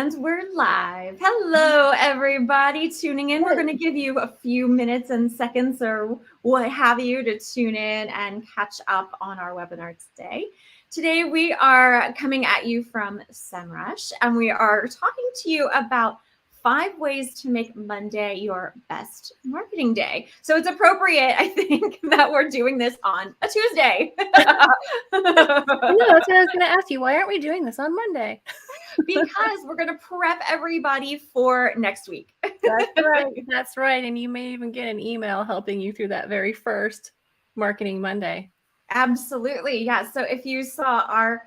And we're live. Hello, everybody tuning in. We're going to give you a few minutes and seconds or what have you to tune in and catch up on our webinar today. Today, we are coming at you from Semrush, and we are talking to you about 5 ways to make Monday your best marketing day. So it's appropriate, I think, that we're doing this on a Tuesday. No, that's what I was going to ask you. Why aren't we doing this on Monday? Because we're going to prep everybody for next week. That's right. That's right. And you may even get an email helping you through that very first Marketing Monday. Absolutely. Yeah. So if you saw our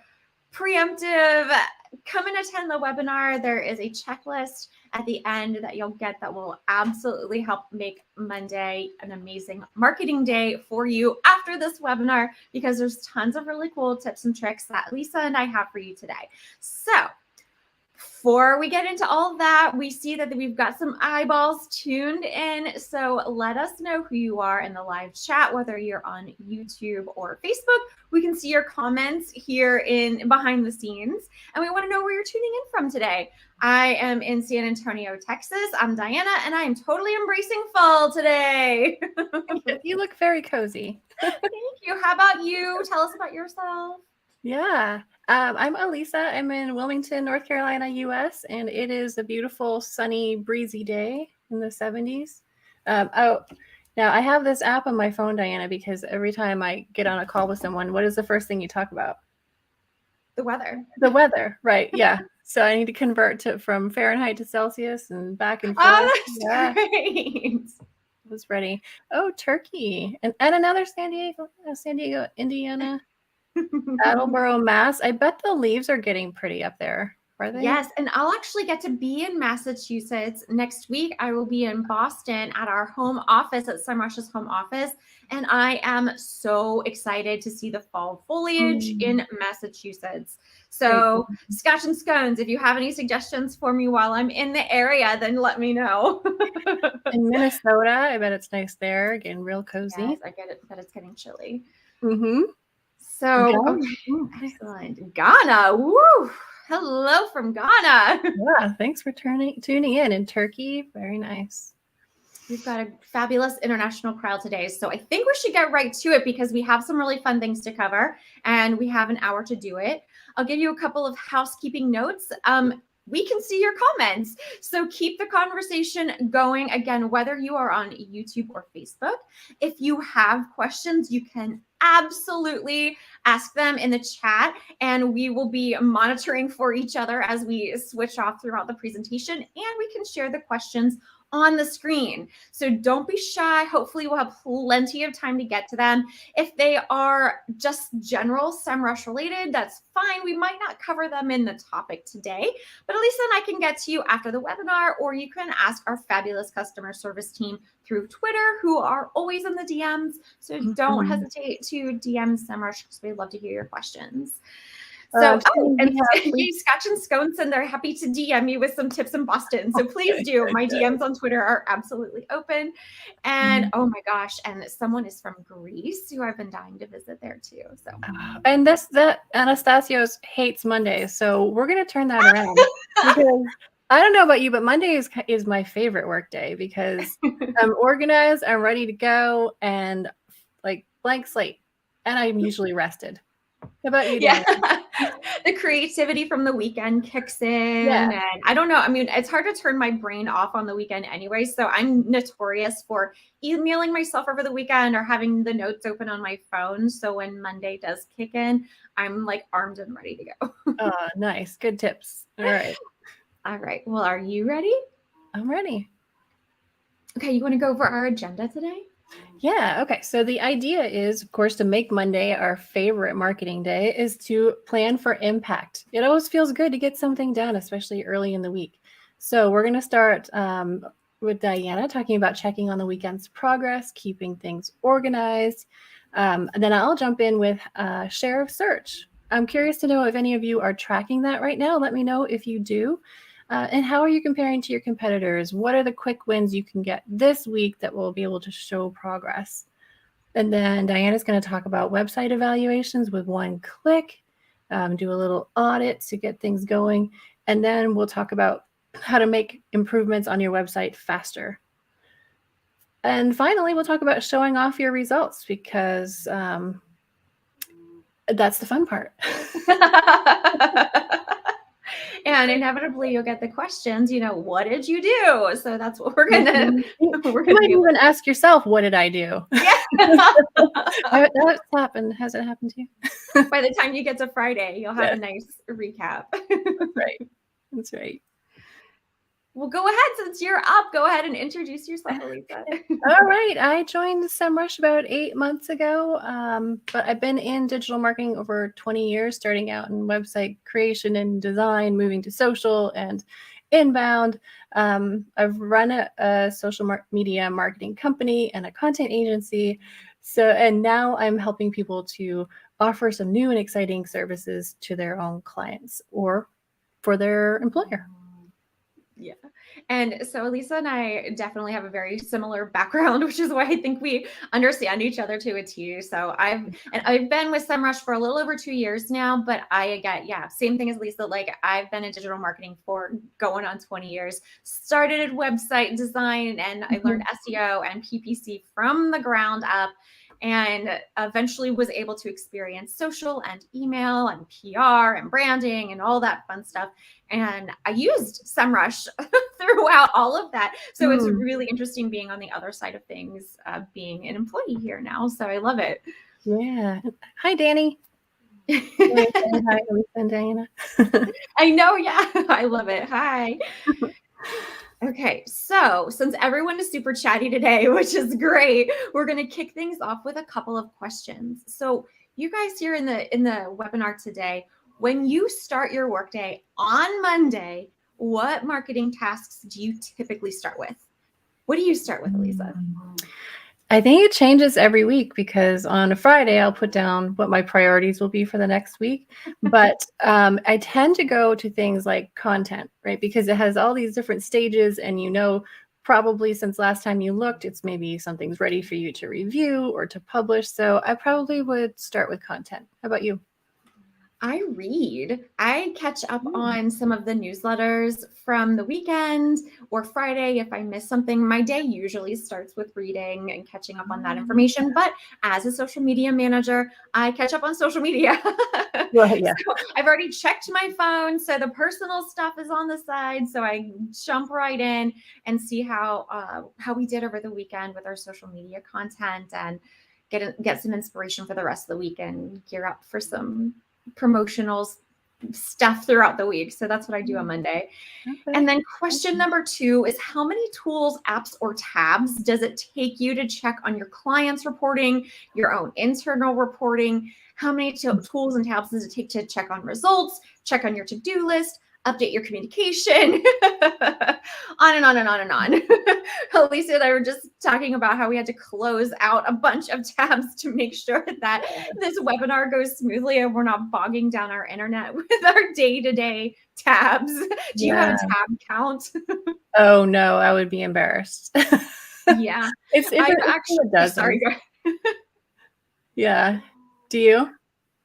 preemptive come and attend the webinar, there is a checklist at the end that you'll get that will absolutely help make Monday an amazing marketing day for you after this webinar, because there's tons of really cool tips and tricks that Lisa and I have for you today. So before we get into all of that, we see that we've got some eyeballs tuned in. So let us know who you are in the live chat, whether you're on YouTube or Facebook. We can see your comments here in behind the scenes, and we want to know where you're tuning in from today. I am in San Antonio, Texas. I'm Diana, and I am totally embracing fall today. You look very cozy. Thank you. How about you? Tell us about yourself. Yeah. I'm Alisa. I'm in Wilmington, North Carolina, US, and it is a beautiful, sunny, breezy day in the 70s. Now I have this app on my phone, Diana, because every time I get on a call with someone, what is the first thing you talk about? The weather. The weather, right? Yeah. So I need to convert from Fahrenheit to Celsius and back and forth. Oh, that's great. I was ready. Oh, Turkey and another San Diego, Indiana. Attleboro, Mass. I bet the leaves are getting pretty up there. Are they? Yes, and I'll actually get to be in Massachusetts next week. I will be in Boston at our home office, at Semrush's home office, and I am so excited to see the fall foliage in Massachusetts. So, scotch and scones, if you have any suggestions for me while I'm in the area, then let me know. In Minnesota, I bet it's nice there. Getting real cozy. Yes, I get it, but it's getting chilly. Mm-hmm. So, okay, excellent. Ghana, woo! Hello from Ghana. Yeah, thanks for tuning in. In Turkey, very nice. We've got a fabulous international crowd today. So I think we should get right to it, because we have some really fun things to cover and we have an hour to do it. I'll give you a couple of housekeeping notes. We can see your comments, so keep the conversation going. Again, whether you are on YouTube or Facebook, if you have questions, you can absolutely ask them in the chat, and we will be monitoring for each other as we switch off throughout the presentation, and we can share the questions on the screen. So don't be shy. Hopefully we'll have plenty of time to get to them. If they are just general Semrush related, that's fine. We might not cover them in the topic today, but at least then I can get to you after the webinar, or you can ask our fabulous customer service team through Twitter, who are always in the DMs. So don't hesitate to DM Semrush, because we'd love to hear your questions. So, and Scotch and Scones, and they're happy to DM you with some tips in Boston. So please do. My DMs on Twitter are absolutely open. And oh my gosh, and someone is from Greece who I've been dying to visit there too. So, and that Anastasios hates Mondays, so we're gonna turn that around. Because I don't know about you, but Monday is my favorite work day, because I'm organized, I'm ready to go, and like blank slate, and I'm usually rested. How about you, Dan? Yeah. The creativity from the weekend kicks in. Yeah. And I don't know. I mean, it's hard to turn my brain off on the weekend anyway. So I'm notorious for emailing myself over the weekend or having the notes open on my phone. So when Monday does kick in, I'm like armed and ready to go. Oh, nice. Good tips. All right. All right. Well, are you ready? I'm ready. Okay. You want to go over our agenda today? Yeah. Okay. So the idea is, of course, to make Monday our favorite marketing day is to plan for impact. It always feels good to get something done, especially early in the week. So we're going to start with Diana talking about checking on the weekend's progress, keeping things organized. And then I'll jump in with share of search. I'm curious to know if any of you are tracking that right now. Let me know if you do. And how are you comparing to your competitors? What are the quick wins you can get this week that will be able to show progress? And then Diana's going to talk about website evaluations with one click, do a little audit to get things going. And then we'll talk about how to make improvements on your website faster. And finally, we'll talk about showing off your results because that's the fun part. And inevitably you'll get the questions, what did you do? So that's what we're gonna you might even ask yourself, what did I do? Yeah. That's happened. Has it happened to you? By the time you get to Friday, you'll have a nice recap. That's right. Well, go ahead. Since you're up, go ahead and introduce yourself, Alisa. All right. I joined Semrush about 8 months ago, but I've been in digital marketing over 20 years, starting out in website creation and design, moving to social and inbound. I've run a social media marketing company and a content agency. And now I'm helping people to offer some new and exciting services to their own clients or for their employer. Yeah. And so Alisa and I definitely have a very similar background, which is why I think we understand each other to a T. So I've been with Semrush for a little over 2 years now, but same thing as Lisa. Like I've been in digital marketing for going on 20 years, started in website design, and I learned SEO and PPC from the ground up, and eventually was able to experience social and email and PR and branding and all that fun stuff. And I used Semrush throughout all of that. So it's really interesting being on the other side of things, being an employee here now. So I love it. Yeah. Hi, Danny. Hi, Alisa and Diana. I know. Yeah, I love it. Hi. Okay, so since everyone is super chatty today, which is great, we're going to kick things off with a couple of questions. So you guys here in the webinar today, when you start your workday on Monday, what marketing tasks do you typically start with? What do you start with, Alisa? I think it changes every week because on a Friday, I'll put down what my priorities will be for the next week. But I tend to go to things like content, right? Because it has all these different stages and probably since last time you looked, it's maybe something's ready for you to review or to publish. So I probably would start with content. How about you? I read. I catch up on some of the newsletters from the weekend or Friday if I miss something. My day usually starts with reading and catching up on that information. But as a social media manager, I catch up on social media. Well, yeah. So I've already checked my phone. So the personal stuff is on the side. So I jump right in and see how we did over the weekend with our social media content and get some inspiration for the rest of the week and gear up for some promotional stuff throughout the week. So that's what I do on Monday. Okay. And then question number 2 is how many tools, apps, or tabs does it take you to check on your clients' reporting, your own internal reporting? How many tools and tabs does it take to check on results, check on your to-do list, update your communication, on and on and on and on. Alisa and I were just talking about how we had to close out a bunch of tabs to make sure that this webinar goes smoothly and we're not bogging down our internet with our day-to-day tabs. Do you have a tab count? Oh no, I would be embarrassed. Yeah. It does. Sorry. Yeah. Do you?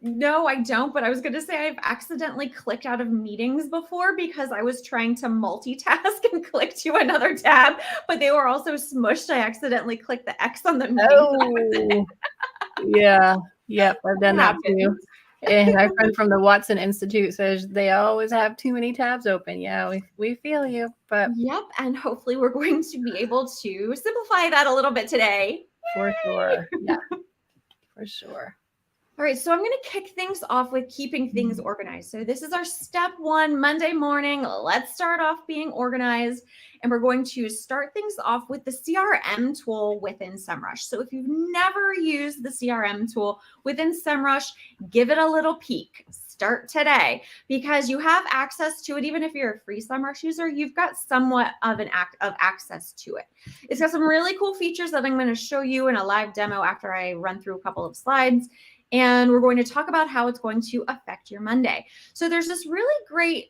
No, I don't. But I was going to say I've accidentally clicked out of meetings before because I was trying to multitask and click to another tab, but they were also smushed. I accidentally clicked the X on the meeting. Yeah. Yep. I've done that too. And our friend from the Watson Institute says they always have too many tabs open. Yeah, we feel you. But yep. And hopefully we're going to be able to simplify that a little bit today. For sure. Yeah. For sure. All right, so I'm going to kick things off with keeping things organized. So this is our step 1 Monday morning. Let's start off being organized. And we're going to start things off with the CRM tool within Semrush. So if you've never used the CRM tool within Semrush, give it a little peek. Start today because you have access to it. Even if you're a free Semrush user, you've got somewhat of access to it. It's got some really cool features that I'm going to show you in a live demo after I run through a couple of slides. And we're going to talk about how it's going to affect your Monday. So there's this really great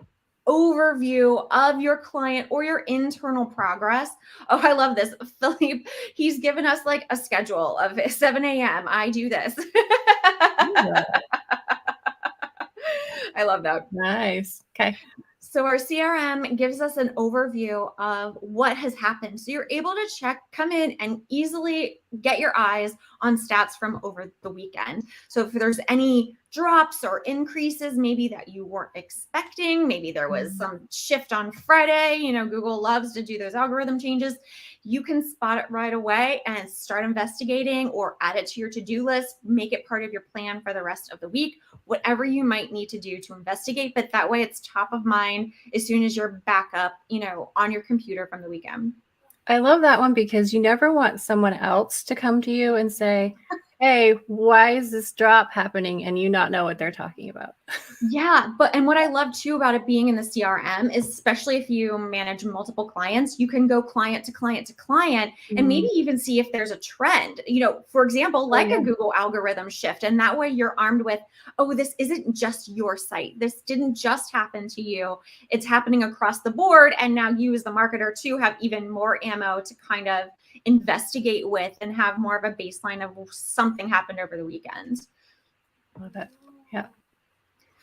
overview of your client or your internal progress. Oh, I love this. Philippe, he's given us like a schedule of 7 a.m. I do this. I love that. Nice. Okay. So our CRM gives us an overview of what has happened. So you're able to come in and easily get your eyes on stats from over the weekend. So if there's any drops or increases maybe that you weren't expecting, maybe there was some shift on Friday, Google loves to do those algorithm changes. You can spot it right away and start investigating or add it to your to-do list, make it part of your plan for the rest of the week, whatever you might need to do to investigate. But that way it's top of mind as soon as you're back up, on your computer from the weekend. I love that one because you never want someone else to come to you and say, hey, why is this drop happening? And you not know what they're talking about. Yeah. And what I love too about it being in the CRM is, especially if you manage multiple clients, you can go client to client to client and maybe even see if there's a trend, for example, like a Google algorithm shift. And that way you're armed with, oh, this isn't just your site. This didn't just happen to you. It's happening across the board. And now you as the marketer too have even more ammo to kind of investigate with and have more of a baseline of something happened over the weekend. Love that. Yeah.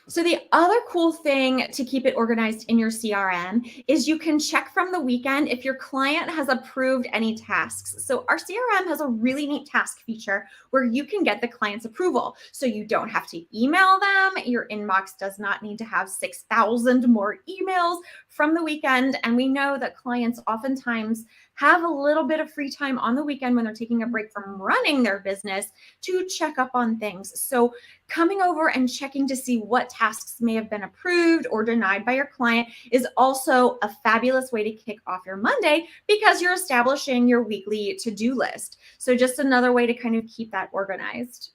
So the other cool thing to keep it organized in your CRM is you can check from the weekend if your client has approved any tasks. So our CRM has a really neat task feature where you can get the client's approval. So you don't have to email them. Your inbox does not need to have 6,000 more emails from the weekend. And we know that clients oftentimes have a little bit of free time on the weekend when they're taking a break from running their business to check up on things. So coming over and checking to see what tasks may have been approved or denied by your client is also a fabulous way to kick off your Monday because you're establishing your weekly to-do list. So just another way to kind of keep that organized.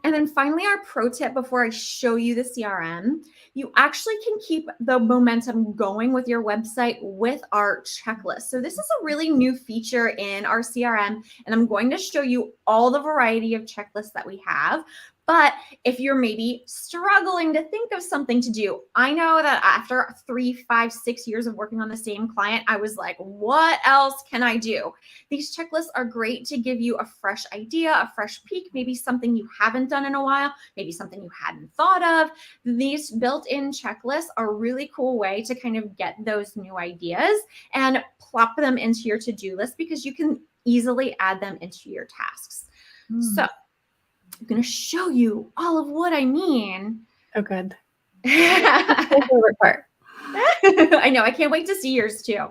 And then finally, our pro tip before I show you the CRM, you actually can keep the momentum going with your website with our checklist. So this is a really new feature in our CRM, and I'm going to show you all the variety of checklists that we have. But if you're maybe struggling to think of something to do, I know that after 3, 5, 6 years of working on the same client, I was like, what else can I do? These checklists are great to give you a fresh idea, a fresh peek, maybe something you haven't done in a while, maybe something you hadn't thought of. These built-in checklists are a really cool way to kind of get those new ideas and plop them into your to-do list because you can easily add them into your tasks. So I'm going to show you all of what I mean. Oh, good. My favorite part. I know. I can't wait to see yours too.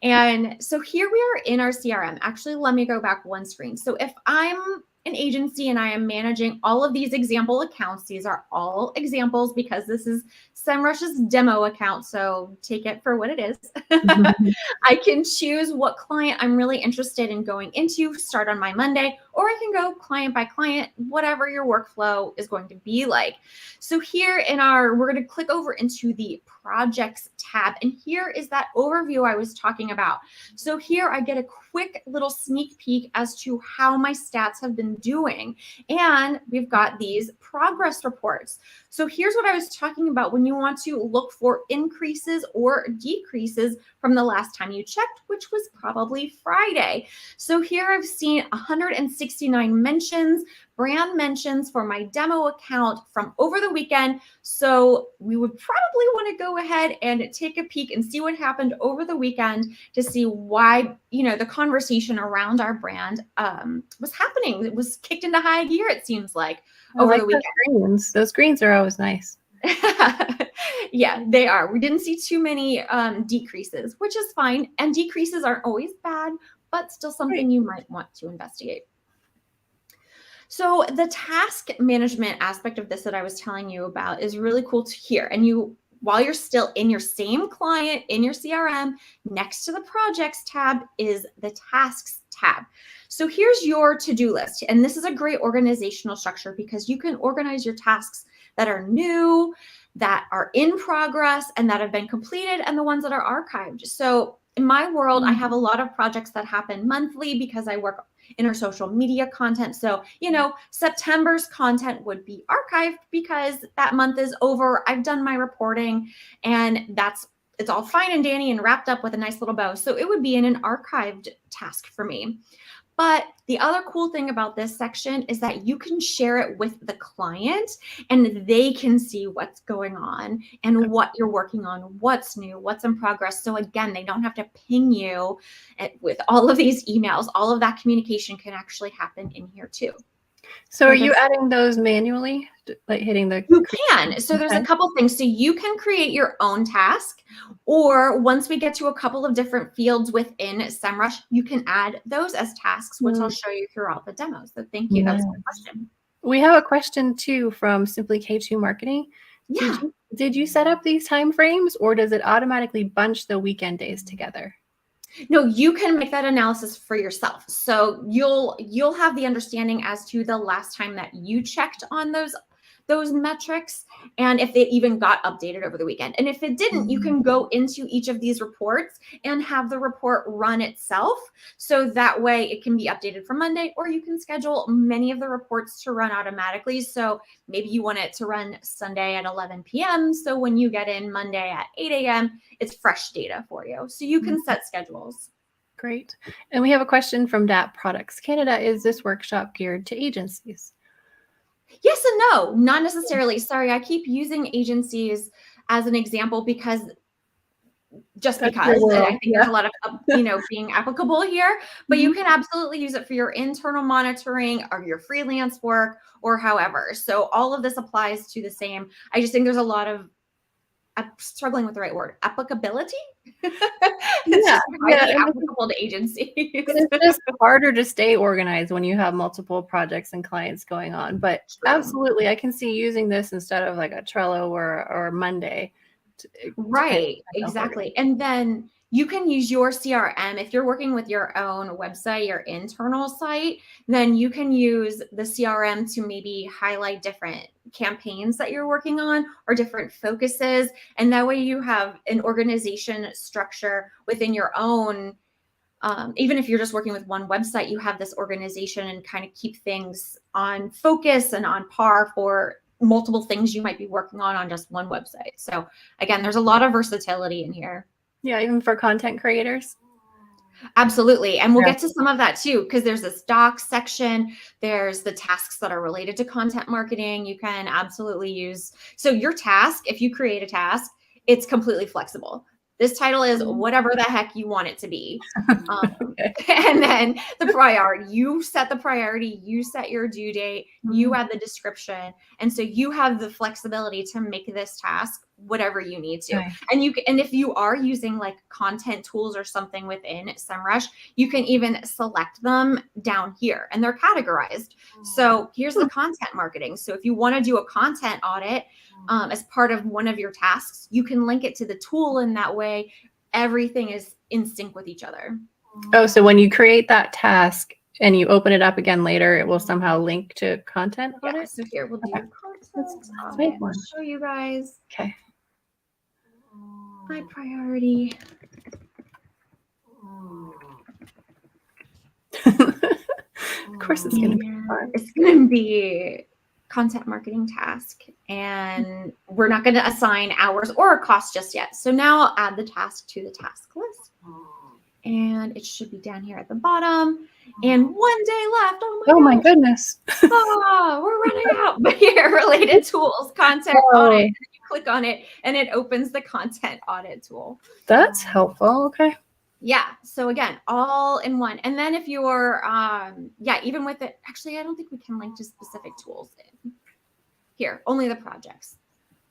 And so here we are in our CRM. Actually, let me go back one screen. So if I'm an agency and I am managing all of these example accounts, these are all examples because this is Semrush's demo account. So take it for what it is. I can choose what client I'm really interested in going into, start on my Monday, or I can go client by client, whatever your workflow is going to be like. So here we're going to click over into the projects tab. And here is that overview I was talking about. So here I get a quick little sneak peek as to how my stats have been doing. And we've got these progress reports. So here's what I was talking about when you want to look for increases or decreases from the last time you checked, which was probably Friday. So here I've seen 169 mentions, brand mentions for my demo account from over the weekend. So we would probably want to go ahead and take a peek and see what happened over the weekend to see why, the conversation around our brand was happening. It was kicked into high gear, it seems like, over the weekend. Those greens are always nice. Yeah, they are. We didn't see too many decreases, which is fine. And decreases aren't always bad, but still something you might want to investigate. So the task management aspect of this that I was telling you about is really cool to hear. And while you're still in your same client, in your CRM, next to the projects tab is the tasks tab. So here's your to-do list. And this is a great organizational structure because you can organize your tasks that are new, that are in progress, and that have been completed, and the ones that are archived. So in my world, I have a lot of projects that happen monthly because I work in our social media content. So, September's content would be archived because that month is over. I've done my reporting and it's all fine and dandy and wrapped up with a nice little bow. So it would be in an archived task for me. But the other cool thing about this section is that you can share it with the client and they can see what's going on and what you're working on, what's new, what's in progress. So again, they don't have to ping you with all of these emails. All of that communication can actually happen in here too. So are you adding those manually, like hitting the? You can. So there's a couple things. So you can create your own task, or once we get to a couple of different fields within Semrush, you can add those as tasks, which I'll show you throughout the demo. So thank you. That was a good question. We have a question too from Simply K2 Marketing. Yeah. Did you set up these time frames, or does it automatically bunch the weekend days together? No, you can make that analysis for yourself. So you'll have the understanding as to the last time that you checked on those metrics and if it even got updated over the weekend. And if it didn't, you can go into each of these reports and have the report run itself. So that way it can be updated for Monday, or you can schedule many of the reports to run automatically. So maybe you want it to run Sunday at 11 p.m. So when you get in Monday at 8 a.m., it's fresh data for you. So you can set schedules. Great. And we have a question from DAP Products Canada. Is this workshop geared to agencies? Yes and no, not necessarily. Sorry, I keep using agencies as an example because and I think there's a lot of, being applicable here, but you can absolutely use it for your internal monitoring or your freelance work or however. So all of this applies to the same. I just think there's a lot of, I'm struggling with the right word, applicability. It's applicable to agencies. It's just harder to stay organized when you have multiple projects and clients going on. But absolutely, I can see using this instead of like a Trello or Monday. Right, exactly. And then you can use your CRM. If you're working with your own website, your internal site, then you can use the CRM to maybe highlight different campaigns that you're working on or different focuses. And that way you have an organization structure within your own. Even if you're just working with one website, you have this organization and kind of keep things on focus and on par for multiple things you might be working on just one website. So again, there's a lot of versatility in here. Yeah, even for content creators. Absolutely. And we'll get to some of that too, because there's this docs section. There's the tasks that are related to content marketing. You can absolutely use. So your task, if you create a task, it's completely flexible. This title is whatever the heck you want it to be. And then the priority, you set the priority, you set your due date, you add the description. And so you have the flexibility to make this task whatever you need to. And if you are using like content tools or something within Semrush, you can even select them down here and they're categorized. So here's the content marketing. So if you want to do a content audit as part of one of your tasks, you can link it to the tool, and that way everything is in sync with each other. Oh, so when you create that task and you open it up again later, it will somehow link to content audit? So here we'll do content. Let's make one. I'll show you guys. Okay. My priority. Of course it's going to be fun. It's going to be content marketing task, and we're not going to assign hours or a cost just yet. So now I'll add the task to the task list, and it should be down here at the bottom. And 1 day left. Oh my goodness. Oh, we're running out. But here, related tools, content audit. And you click on it, and it opens the content audit tool. That's helpful. Okay. Yeah. So again, all in one. And then if you're, even with it, actually, I don't think we can link to specific tools in here, only the projects.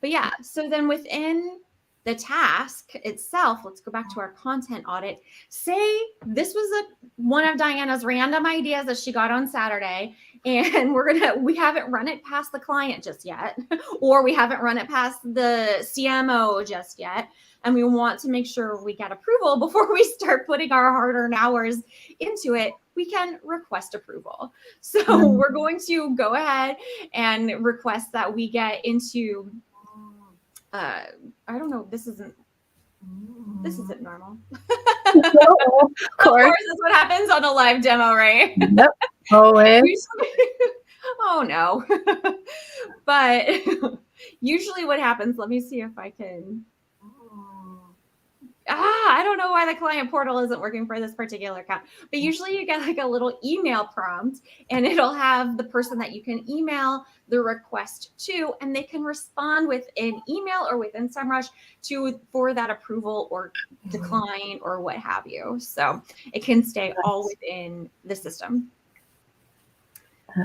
But yeah, so then within the task itself, let's go back to our content audit. Say this was one of Diana's random ideas that she got on Saturday, and we haven't run it past the client just yet, or we haven't run it past the CMO just yet. And we want to make sure we get approval before we start putting our hard-earned hours into it. We can request approval. So we're going to go ahead and request that we get into, I don't know, this isn't normal. Of course, that's what happens on a live demo, right? Yep. Always. Oh no. But usually what happens, let me see if I can. I don't know why the client portal isn't working for this particular account, but usually you get like a little email prompt and it'll have the person that you can email the request to, and they can respond with an email or within Semrush for that approval or decline or what have you. So it can stay all within the system.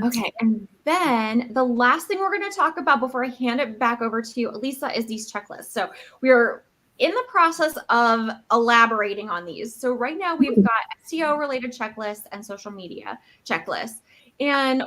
Okay, and then the last thing we're going to talk about before I hand it back over to Alisa is these checklists. So we're in the process of elaborating on these. So right now we've got SEO related checklists and social media checklists. And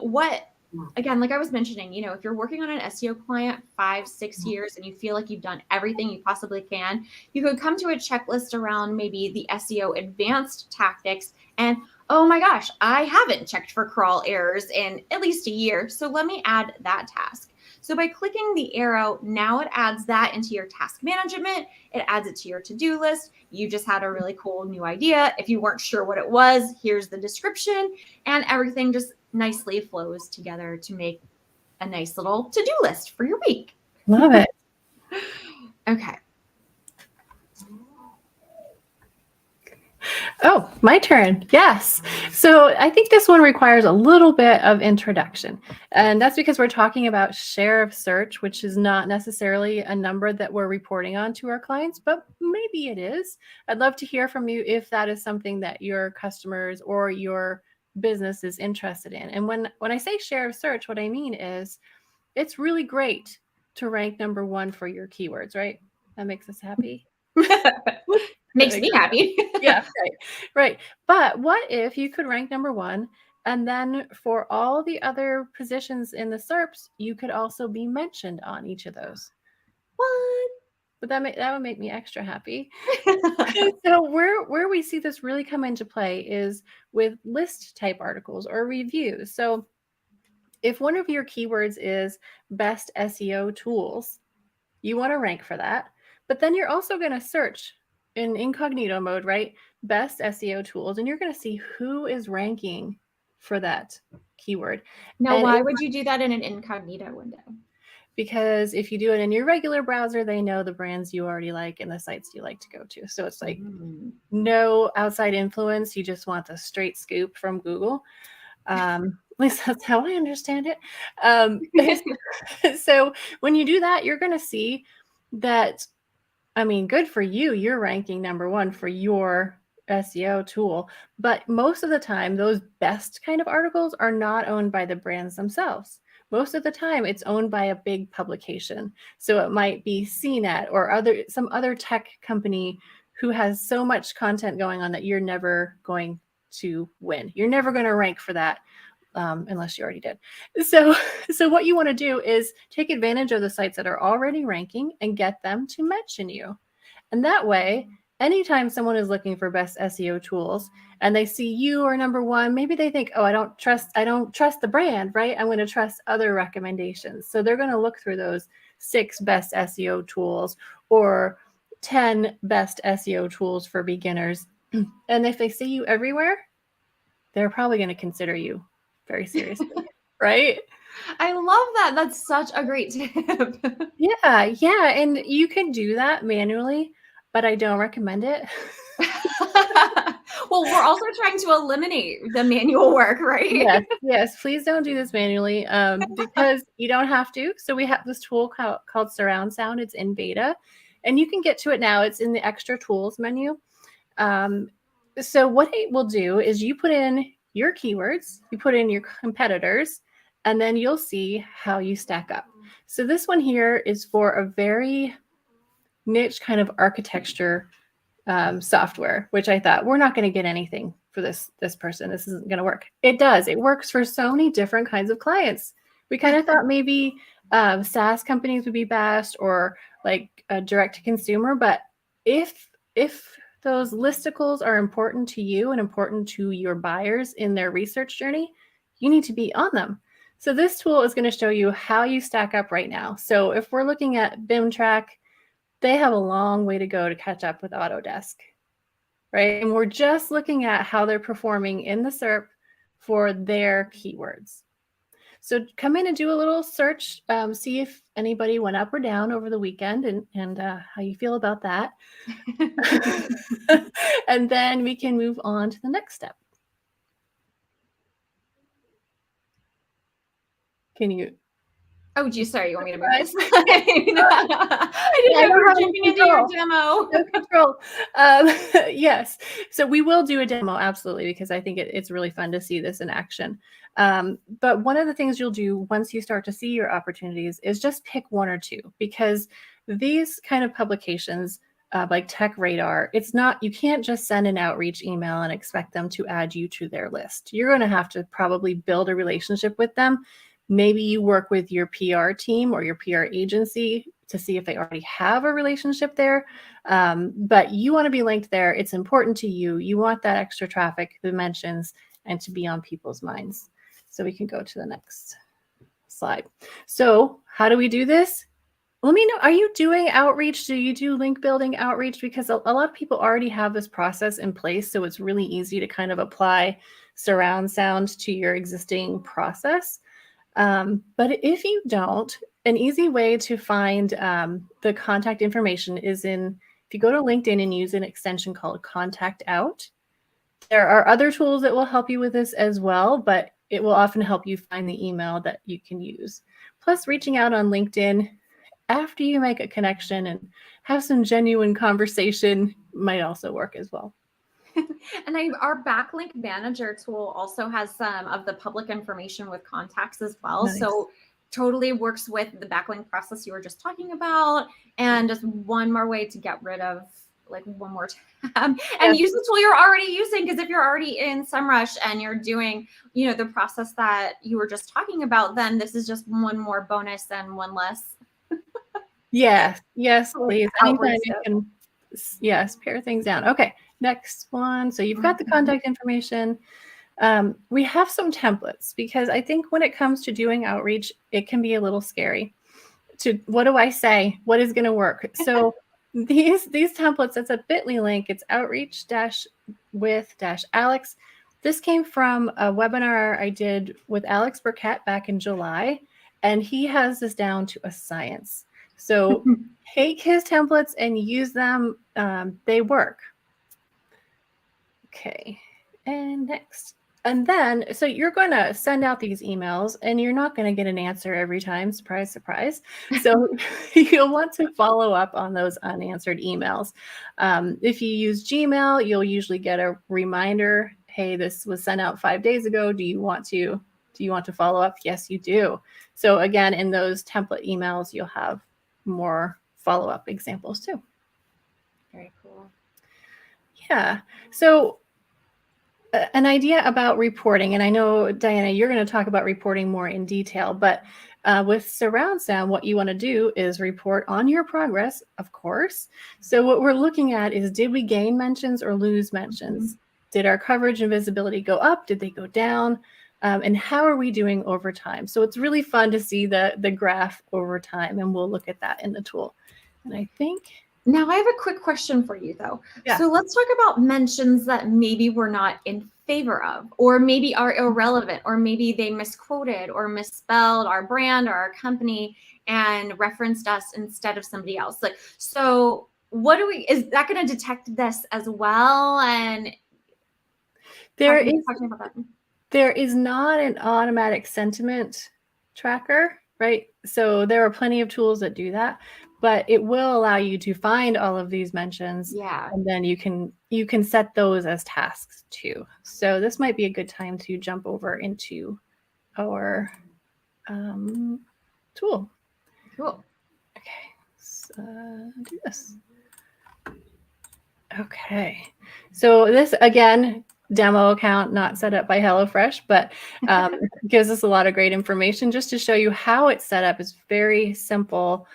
again, like I was mentioning, if you're working on an SEO client 5-6 years and you feel like you've done everything you possibly can, you could come to a checklist around maybe the SEO advanced tactics and, oh my gosh, I haven't checked for crawl errors in at least a year. So let me add that task. So by clicking the arrow, now it adds that into your task management. It adds it to your to-do list. You just had a really cool new idea. If you weren't sure what it was, here's the description, and everything just nicely flows together to make a nice little to-do list for your week. Love it. Okay. Oh, my turn. Yes. So I think this one requires a little bit of introduction. And that's because we're talking about share of search, which is not necessarily a number that we're reporting on to our clients, but maybe it is. I'd love to hear from you if that is something that your customers or your business is interested in. And when I say share of search, what I mean is it's really great to rank number 1 for your keywords, right? That makes us happy. Makes me happy. Yeah, right. But what if you could rank number 1, and then for all the other positions in the SERPs, you could also be mentioned on each of those? What? But that would make me extra happy. So where we see this really come into play is with list type articles or reviews. So if one of your keywords is best SEO tools, you want to rank for that. But then you're also going to search in incognito mode, right? Best SEO tools, and you're going to see who is ranking for that keyword. Now, why would you do that in an incognito window? Because if you do it in your regular browser, they know the brands you already like and the sites you like to go to. So it's like no outside influence. You just want the straight scoop from Google. At least that's how I understand it. So when you do that, you're going to see that, I mean, good for you. You're ranking number 1 for your SEO tool. But most of the time, those best kind of articles are not owned by the brands themselves. Most of the time, it's owned by a big publication. So it might be CNET or some other tech company who has so much content going on that you're never going to win. You're never going to rank for that. Unless you already did. So what you want to do is take advantage of the sites that are already ranking and get them to mention you. And that way, anytime someone is looking for best SEO tools and they see you are number 1, maybe they think, oh, I don't trust the brand, right? I'm going to trust other recommendations. So they're going to look through those 6 best SEO tools or 10 best SEO tools for beginners. And if they see you everywhere, they're probably going to consider you very seriously, right? I love that. That's such a great tip. Yeah. And you can do that manually, but I don't recommend it. Well, we're also trying to eliminate the manual work, right? Yes. Please don't do this manually because you don't have to. So we have this tool called Surround Sound. It's in beta, and you can get to it now. It's in the extra tools menu. So what it will do is you put in your keywords, you put in your competitors, and then you'll see how you stack up. So this one here is for a very niche kind of architecture software, which I thought, we're not going to get anything for this person. This isn't going to work. It does. It works for so many different kinds of clients. We kind of thought maybe SaaS companies would be best, or like a direct to consumer. But if those listicles are important to you and important to your buyers in their research journey, you need to be on them. So this tool is going to show you how you stack up right now. So if we're looking at BIMtrack, they have a long way to go to catch up with Autodesk, right? And we're just looking at how they're performing in the SERP for their keywords. So come in and do a little search, see if anybody went up or down over the weekend and how you feel about that. And then we can move on to the next step. Can you? Oh, geez, sorry, you want me to move this? I didn't know you were jumping into your demo. No control. Yes, so we will do a demo, absolutely, because I think it's really fun to see this in action. But one of the things you'll do once you start to see your opportunities is just pick one or two, because these kind of publications, like Tech Radar, it's not, you can't just send an outreach email and expect them to add you to their list. You're going to have to probably build a relationship with them. Maybe you work with your PR team or your PR agency to see if they already have a relationship there. But you want to be linked there. It's important to you. You want that extra traffic, the mentions, and to be on people's minds. So we can go to the next slide. So how do we do this? Let me know, are you doing outreach? Do you do link building outreach? Because a lot of people already have this process in place. So it's really easy to kind of apply surround sound to your existing process. But if you don't, an easy way to find the contact information is if you go to LinkedIn and use an extension called Contact Out. There are other tools that will help you with this as well, but it will often help you find the email that you can use. Plus, reaching out on LinkedIn after you make a connection and have some genuine conversation might also work as well. And our backlink manager tool also has some of the public information with contacts as well. Nice. So totally works with the backlink process you were just talking about, and just one more way to get rid of like one more tab and use the tool you're already using. Because if you're already in Semrush and you're doing, the process that you were just talking about, then this is just one more bonus and one less. Yes, please. Anytime you can, yes, pare things down. Okay, next one. So you've got the contact information. We have some templates, because I think when it comes to doing outreach, it can be a little scary. What do I say? What is going to work? So these templates, it's a bit.ly link. It's outreach-with-Alex. This came from a webinar I did with Alex Burkett back in July, and he has this down to a science. So take his templates and use them. They work. Okay, and next. And then, so you're going to send out these emails, and you're not going to get an answer every time. Surprise, surprise. So you'll want to follow up on those unanswered emails. If you use Gmail, you'll usually get a reminder. Hey, this was sent out 5 days ago. Do you want to follow up? Yes, you do. So again, in those template emails, you'll have more follow-up examples too. Very cool. Yeah. So an idea about reporting, and I know, Diana, you're going to talk about reporting more in detail, but with surround sound, what you want to do is report on your progress, of course. So what we're looking at is, did we gain mentions or lose mentions? Did our coverage and visibility go up? Did they go down? And how are we doing over time? So it's really fun to see the graph over time, and we'll look at that in the tool. And I think... Now I have a quick question for you though. Yeah. So let's talk about mentions that maybe we're not in favor of, or maybe are irrelevant, or maybe they misquoted or misspelled our brand or our company and referenced us instead of somebody else. Like, so what do we, is that going to detect this as well? And there is not an automatic sentiment tracker, right? So there are plenty of tools that do that, but it will allow you to find all of these mentions. Yeah. And then you can set those as tasks too. So this might be a good time to jump over into our tool. Cool. Okay, so do this. Okay, so this, again, demo account not set up by HelloFresh, but gives us a lot of great information just to show you how it's set up. It's very simple.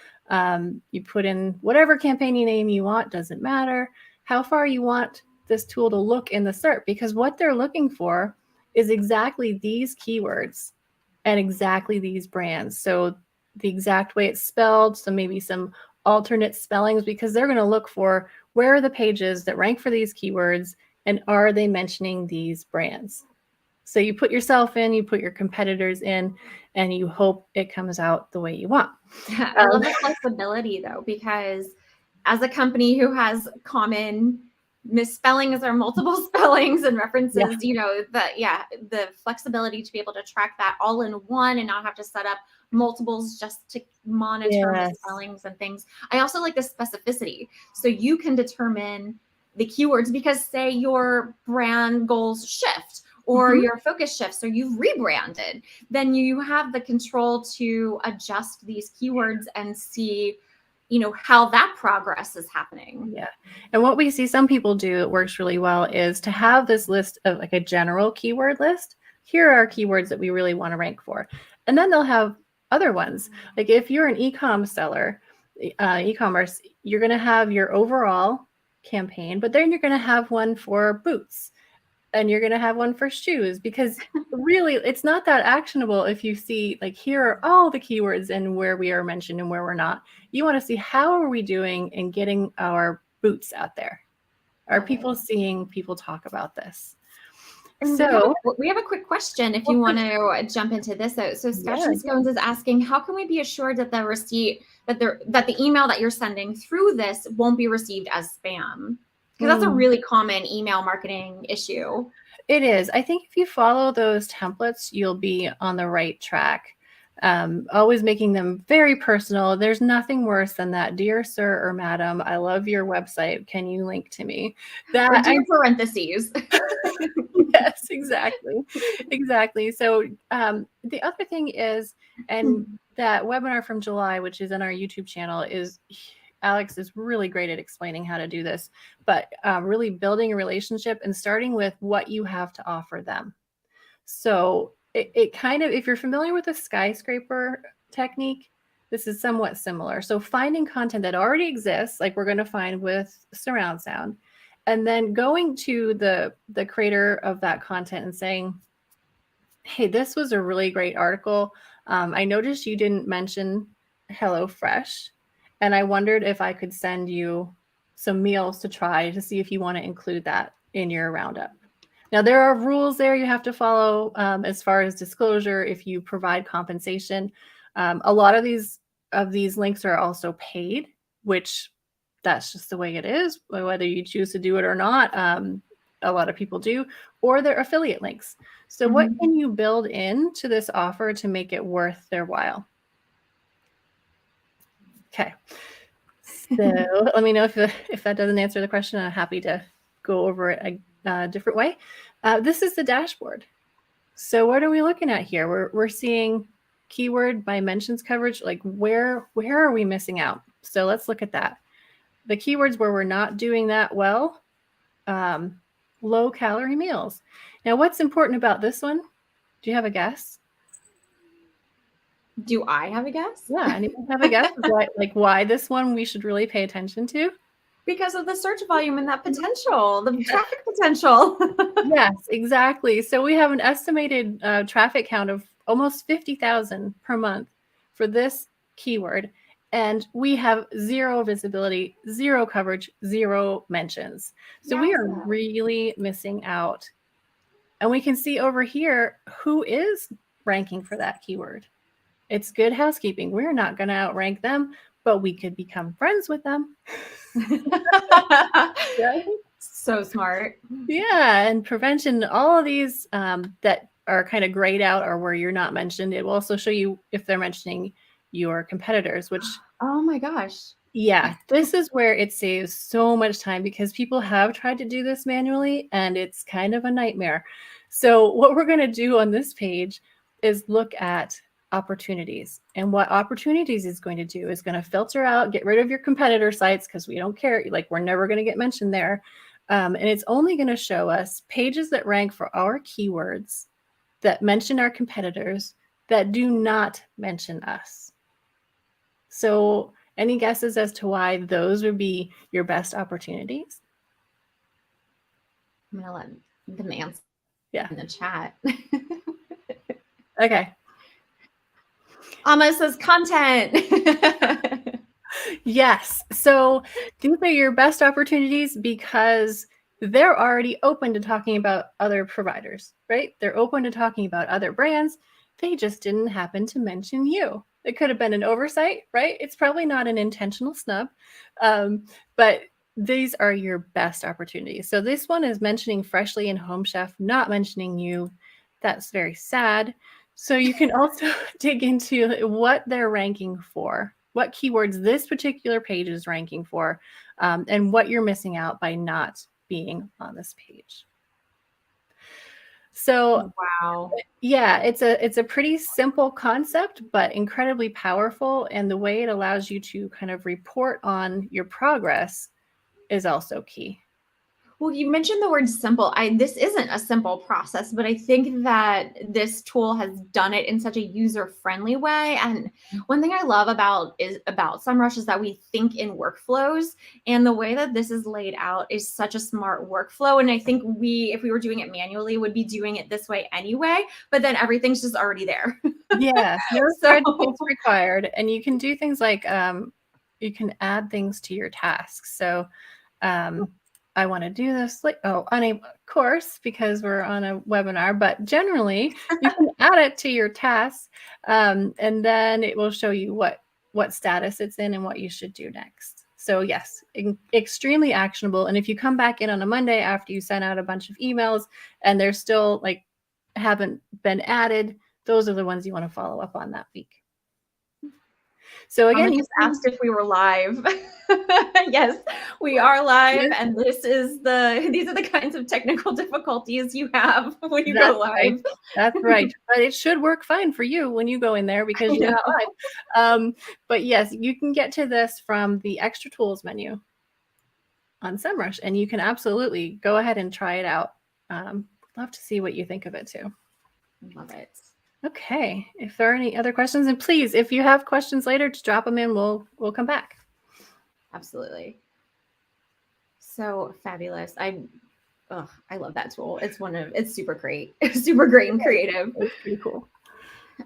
You put in whatever campaign name you want, doesn't matter how far you want this tool to look in the SERP, because what they're looking for is exactly these keywords and exactly these brands. So the exact way it's spelled, so maybe some alternate spellings, because they're going to look for where are the pages that rank for these keywords and are they mentioning these brands. So you put yourself in, you put your competitors in, and you hope it comes out the way you want. I love the flexibility though, because as a company who has common misspellings or multiple spellings and references, the flexibility to be able to track that all in one and not have to set up multiples just to monitor misspellings and things. I also like the specificity. So you can determine the keywords because say your brand goals shift or your focus shifts or you've rebranded, then you have the control to adjust these keywords and see, how that progress is happening. Yeah. And what we see some people do, it works really well, is to have this list of like a general keyword list. Here are keywords that we really want to rank for. And then they'll have other ones. Like if you're an e-com seller, e-commerce, you're going to have your overall campaign, but then you're going to have one for boots and you're going to have one for shoes, because really it's not that actionable if you see like here are all the keywords and where we are mentioned and where we're not. You want to see how are we doing in getting our boots out there? Are people seeing people talk about this? And so we have a quick question if you want to jump into this. So Scotch and Scones is asking, how can we be assured that the receipt, that the email that you're sending through this won't be received as spam? Because that's a really common email marketing issue. It is. I think if you follow those templates, you'll be on the right track. Always making them very personal. There's nothing worse than that. Dear sir or madam, I love your website. Can you link to me? That or dear parentheses. Yes, exactly. Exactly. So the other thing is, and that webinar from July, which is in our YouTube channel, is Alex is really great at explaining how to do this, but really building a relationship and starting with what you have to offer them. So it kind of, if you're familiar with the skyscraper technique, this is somewhat similar. So finding content that already exists, like we're going to find with surround sound, and then going to the creator of that content and saying, hey, this was a really great article. I noticed you didn't mention HelloFresh, and I wondered if I could send you some meals to try to see if you want to include that in your roundup. Now, there are rules there you have to follow as far as disclosure if you provide compensation. A lot of these links are also paid, which that's just the way it is, whether you choose to do it or not. A lot of people do, or they're affiliate links. So what can you build into this offer to make it worth their while? Okay. So let me know if that doesn't answer the question. I'm happy to go over it a different way. This is the dashboard. So what are we looking at here? We're seeing keyword by mentions coverage. Like where are we missing out? So let's look at that. The keywords where we're not doing that well, low calorie meals. Now, what's important about this one? Do you have a guess? Do I have a guess? Yeah, anyone have a guess? Why this one we should really pay attention to? Because of the search volume and that potential, the traffic potential. Yes, exactly. So we have an estimated traffic count of almost 50,000 per month for this keyword. And we have zero visibility, zero coverage, zero mentions. So we are really missing out. And we can see over here who is ranking for that keyword. It's Good Housekeeping. We're not going to outrank them, but we could become friends with them. Right? So smart. Yeah, and prevention, all of these that are kind of grayed out or where you're not mentioned. It will also show you if they're mentioning your competitors, which, oh my gosh. Yeah, this is where it saves so much time because people have tried to do this manually and it's kind of a nightmare. So what we're going to do on this page is look at opportunities. And what opportunities is going to do is going to filter out, get rid of your competitor sites because we don't care. Like we're never going to get mentioned there. And it's only going to show us pages that rank for our keywords that mention our competitors that do not mention us. So any guesses as to why those would be your best opportunities? I'm going to let them answer in the chat. Okay. Amma says content. Yes. So these are your best opportunities because they're already open to talking about other providers, right? They're open to talking about other brands. They just didn't happen to mention you. It could have been an oversight, right? It's probably not an intentional snub, but these are your best opportunities. So this one is mentioning Freshly and Home Chef, not mentioning you. That's very sad. So you can also dig into what they're ranking for, what keywords this particular page is ranking for, and what you're missing out by not being on this page. So Wow. yeah, it's a pretty simple concept, but incredibly powerful. And the way it allows you to kind of report on your progress is also key. Well, you mentioned the word simple. This isn't a simple process, but I think that this tool has done it in such a user-friendly way. And one thing I love about Semrush is that we think in workflows, and the way that this is laid out is such a smart workflow. And I think if we were doing it manually, would be doing it this way anyway, but then everything's just already there. Yeah, no So spreadsheets required. And you can do things like you can add things to your tasks. So I want to do this of course, because we're on a webinar, but generally you can add it to your tasks, and then it will show you what status it's in and what you should do next. So yes, extremely actionable. And if you come back in on a Monday after you send out a bunch of emails and they're still like haven't been added, those are the ones you want to follow up on that week. So again, you asked if we were live. Yes, we are live, yes, and these are the kinds of technical difficulties you have when you that's go live. right. That's right. But it should work fine for you when you go in there because you're not live. But yes, you can get to this from the extra tools menu on Semrush, and you can absolutely go ahead and try it out. Love to see what you think of it too. Love it. Okay. If there are any other questions, and please, if you have questions later, just drop them in. We'll come back. Absolutely. So fabulous. I love that tool. It's super great. Super great and creative. It's pretty cool.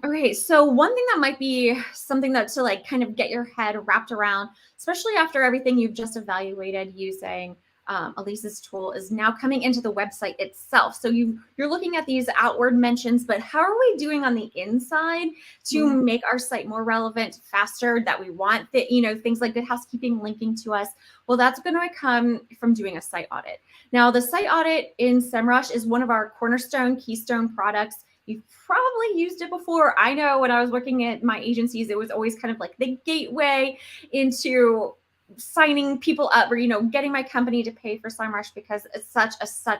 Okay, so one thing that might be something that to like kind of get your head wrapped around, especially after everything you've just evaluated using Alisa's tool, is now coming into the website itself. So you're looking at these outward mentions, but how are we doing on the inside to make our site more relevant, faster, that we want that, things like good housekeeping linking to us? Well, that's going to come from doing a site audit. Now, the site audit in Semrush is one of our cornerstone, keystone products. You've probably used it before. I know when I was working at my agencies, it was always kind of like the gateway into signing people up or, getting my company to pay for Semrush because it's such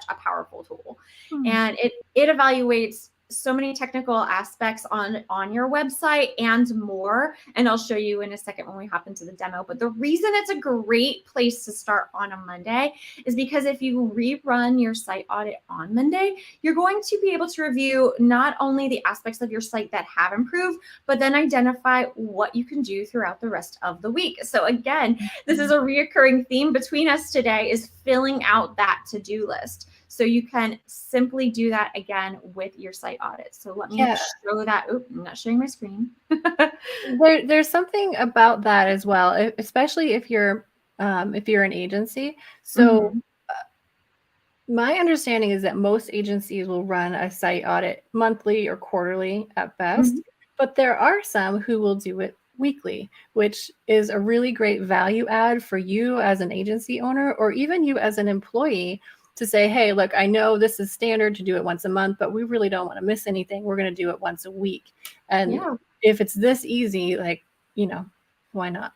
a powerful tool. And it evaluates so many technical aspects on your website and more. And I'll show you in a second when we hop into the demo. But the reason it's a great place to start on a Monday is because if you rerun your site audit on Monday, you're going to be able to review not only the aspects of your site that have improved, but then identify what you can do throughout the rest of the week. So again, this is a reoccurring theme between us today, is filling out that to-do list. So you can simply do that again with your site audit. So let me show that. Oop, I'm not showing my screen. There's something about that as well, especially if you're an agency. So my understanding is that most agencies will run a site audit monthly or quarterly at best, but there are some who will do it weekly, which is a really great value add for you as an agency owner, or even you as an employee, to say, hey, look, I know this is standard to do it once a month, but we really don't want to miss anything. We're going to do it once a week. And if it's this easy, why not?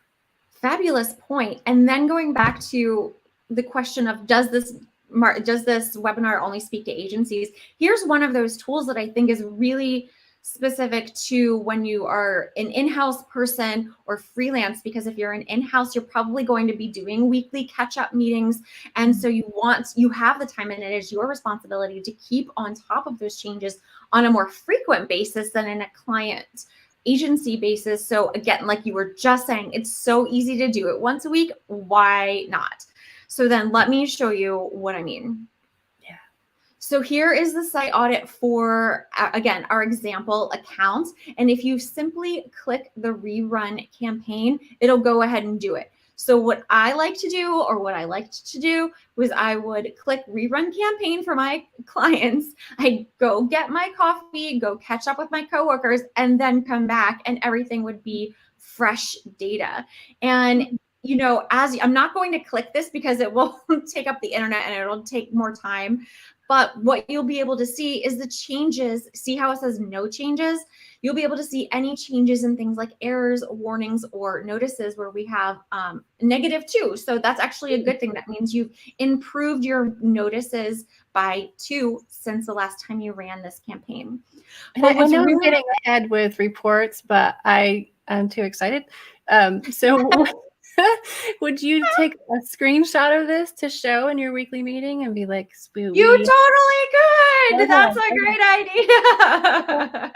Fabulous point. And then going back to the question of does this webinar only speak to agencies? Here's one of those tools that I think is really specific to when you are an in-house person or freelance, because if you're an in-house, you're probably going to be doing weekly catch-up meetings. And so you have the time, and it is your responsibility to keep on top of those changes on a more frequent basis than in a client agency basis. So again, like you were just saying, it's so easy to do it once a week. Why not? So then let me show you what I mean. So here is the site audit for, again, our example account. And if you simply click the rerun campaign, it'll go ahead and do it. So what I like to do, or what I liked to do, was I would click rerun campaign for my clients. I'd go get my coffee, go catch up with my coworkers, and then come back, and everything would be fresh data. And you know, as I'm not going to click this because it will take up the internet and it'll take more time. But what you'll be able to see is the changes. See how it says no changes? You'll be able to see any changes in things like errors, warnings, or notices where we have -2. So that's actually a good thing. That means you've improved your notices by 2 since the last time you ran this campaign. But I know I'm getting ahead with reports, but I'm too excited. So would you take a screenshot of this to show in your weekly meeting and be like, you totally could. That's a great idea.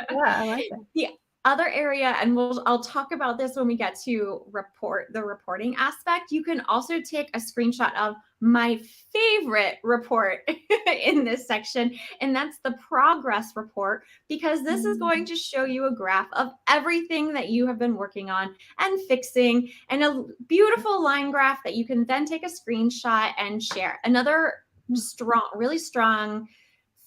Yeah, I like it. The other area, and I'll talk about this when we get to the reporting aspect. You can also take a screenshot of my favorite report in this section, and that's the progress report, because this is going to show you a graph of everything that you have been working on and fixing, and a beautiful line graph that you can then take a screenshot and share. Another really strong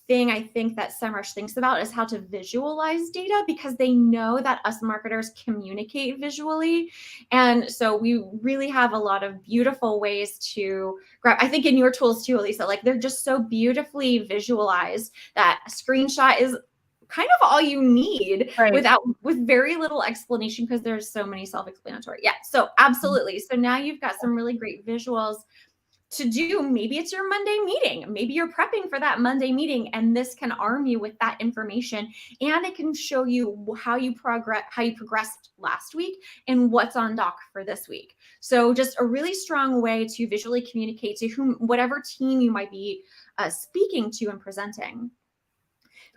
thing I think that Semrush thinks about is how to visualize data, because they know that us marketers communicate visually. And so we really have a lot of beautiful ways to grab. I think in your tools too, Alisa, like they're just so beautifully visualized that a screenshot is kind of all you need, with very little explanation, because there's so many self-explanatory. Yeah, so absolutely. So now you've got some really great visuals to do. Maybe it's your Monday meeting. Maybe you're prepping for that Monday meeting, and this can arm you with that information, and it can show you how you progressed last week and what's on dock for this week. So just a really strong way to visually communicate to whatever team you might be speaking to and presenting.